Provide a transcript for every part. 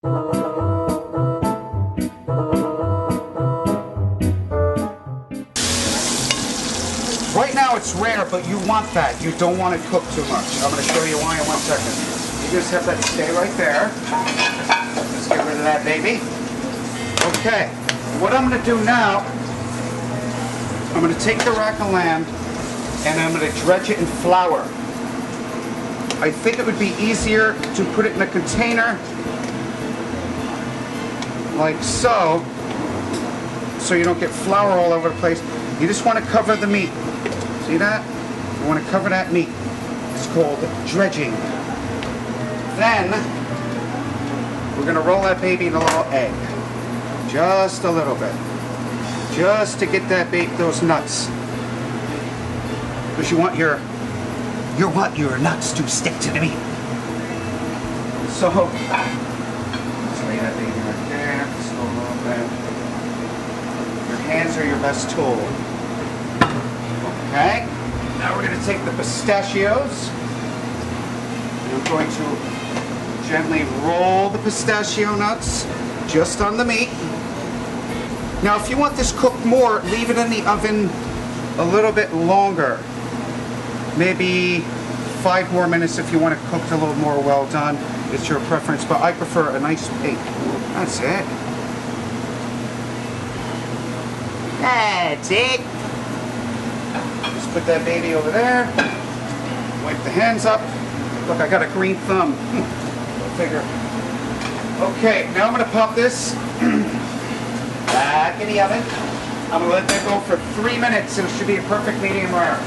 Right now it's rare, but you want that. You don't want it cooked too much. I'm going to show you why in 1 second. You just have that stay right there. Let's get rid of that baby. Okay, what I'm going to do now, I'm going to take the rack of lamb and I'm going to dredge it in flour. I think it would be easier to put it in a container like so, so you don't get flour all over the place. You just want to cover the meat. See that? You want to cover that meat. It's called dredging. Then we're going to roll that baby in a little egg. Just a little bit. Just to get that those nuts. Because you want your nuts to stick to the meat. So let's lay that baby right there. Just a little bit. Your hands are your best tool. Okay. Now we're going to take the pistachios. And I'm going to gently roll the pistachio nuts just on the meat. Now if you want this cooked more, leave it in the oven a little bit longer. Maybe 5 more minutes if you want it cooked a little more well done. It's your preference, but I prefer a nice bake. That's it. That's it. Just put that baby over there. Wipe the hands up. Look, I got a green thumb. Go figure. Okay, now I'm going to pop this back in the oven. I'm going to let that go for 3 minutes and it should be a perfect medium rare.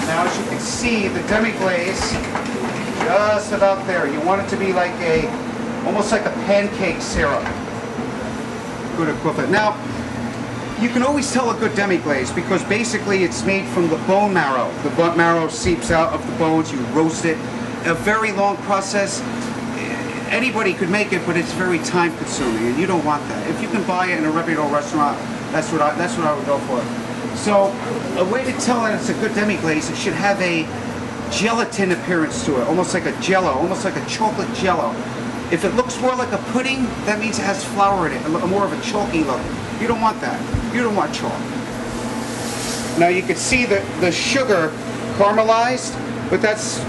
Now as you can see, the demi-glaze just about there. You want it to be like almost like a pancake syrup. Good equivalent. Now, you can always tell a good demi-glaze because basically it's made from the bone marrow. The bone marrow seeps out of the bones, you roast it. A very long process. Anybody could make it, but it's very time consuming and you don't want that. If you can buy it in a reputable restaurant, that's what I would go for. So, a way to tell that it's a good demi-glaze, it should have a gelatin appearance to it, almost like a jello, almost like a chocolate jello. If it looks more like a pudding, that means it has flour in it, more of a chalky look. You don't want that. You don't want chalk. Now you can see the sugar caramelized, but that's,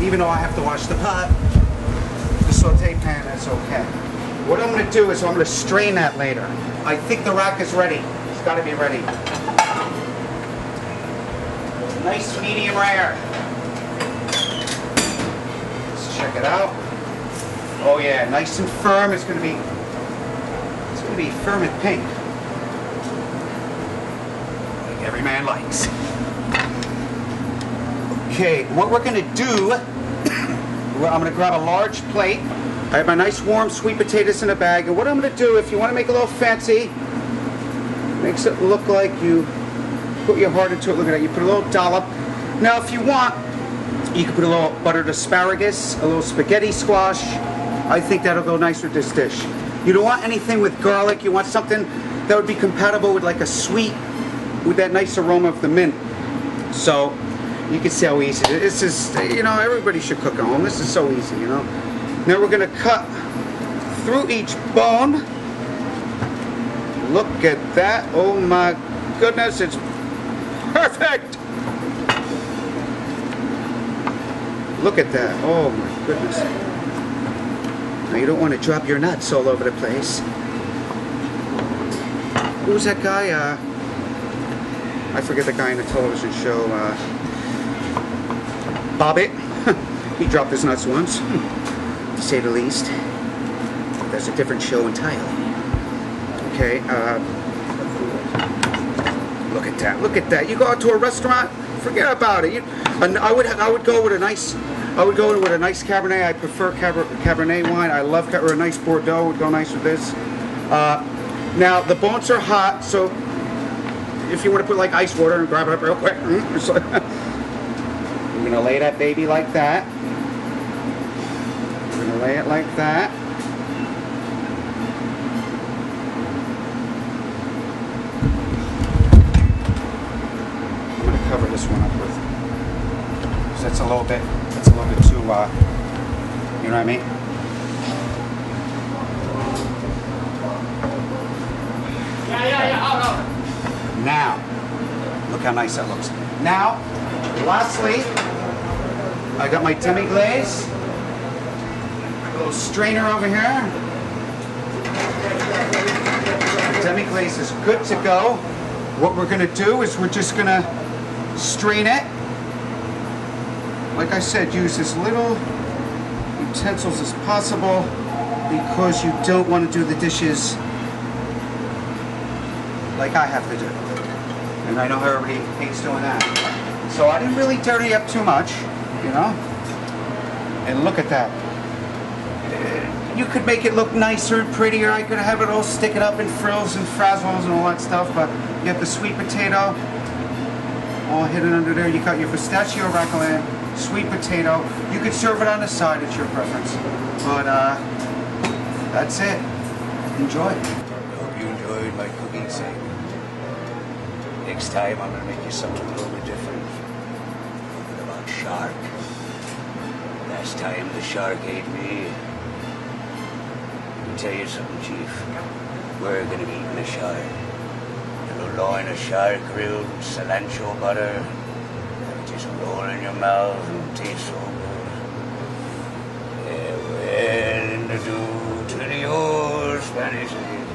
even though I have to wash the pot, the saute pan, that's okay. What I'm going to do is I'm going to strain that later. I think the rack is ready. It's got to be ready. Nice medium rare. Let's check it out. Oh yeah, nice and firm. It's going to be firm and pink. Like every man likes. Okay, what we're going to do, I'm going to grab a large plate. I have my nice warm sweet potatoes in a bag, and what I'm going to do, if you want to make it a little fancy, makes it look like you put your heart into it. Look at that. You put a little dollop. Now, if you want, you can put a little buttered asparagus, a little spaghetti squash. I think that'll go nice with this dish. You don't want anything with garlic. You want something that would be compatible with like a sweet, with that nice aroma of the mint. So, you can see how easy it is. This is, you know, everybody should cook at home. This is so easy, you know. Now we're going to cut through each bone. Look at that. Oh my goodness, it's perfect. Look at that. Oh my goodness. Now you don't want to drop your nuts all over the place. Who's that guy? I forget the guy in the television show. Bobbit. He dropped his nuts once, to say the least. That's a different show entirely. Okay, look at that, look at that. You go out to a restaurant, forget about it. I would go with a nice Cabernet. I prefer Cabernet wine. I love, or a nice Bordeaux would go nice with this. Now, the bones are hot, so if you want to put like ice water and grab it up real quick. We're going to lay that baby like that. We're going to lay it like that. I'm going to cover this one up with, because that's a little bit too, You know what I mean? Now, look how nice that looks. Now, lastly, I got my demi-glaze. A little strainer over here. The demi-glaze is good to go. What we're gonna do is we're just gonna strain it. Like I said, use as little utensils as possible because you don't want to do the dishes like I have to do. And I know everybody hates doing that. So I didn't really dirty up too much, you know? And look at that. You could make it look nicer and prettier. I could have it all sticking up in frills and frazzles and all that stuff, but you have the sweet potato all hidden under there. You got your pistachio raclette, sweet potato. You could serve it on the side, it's your preference. But that's it. Enjoy. I hope you enjoyed my cooking segment. Next time I'm gonna make you something a little bit different. Talking about shark. Last time the shark ate me. Let me tell you something, Chief. We're gonna be eating a shark. A little loin of shark grilled with cilantro butter. Just roll in your mouth and taste so good. Yeah, well, in the dew to the old Spanish Lady.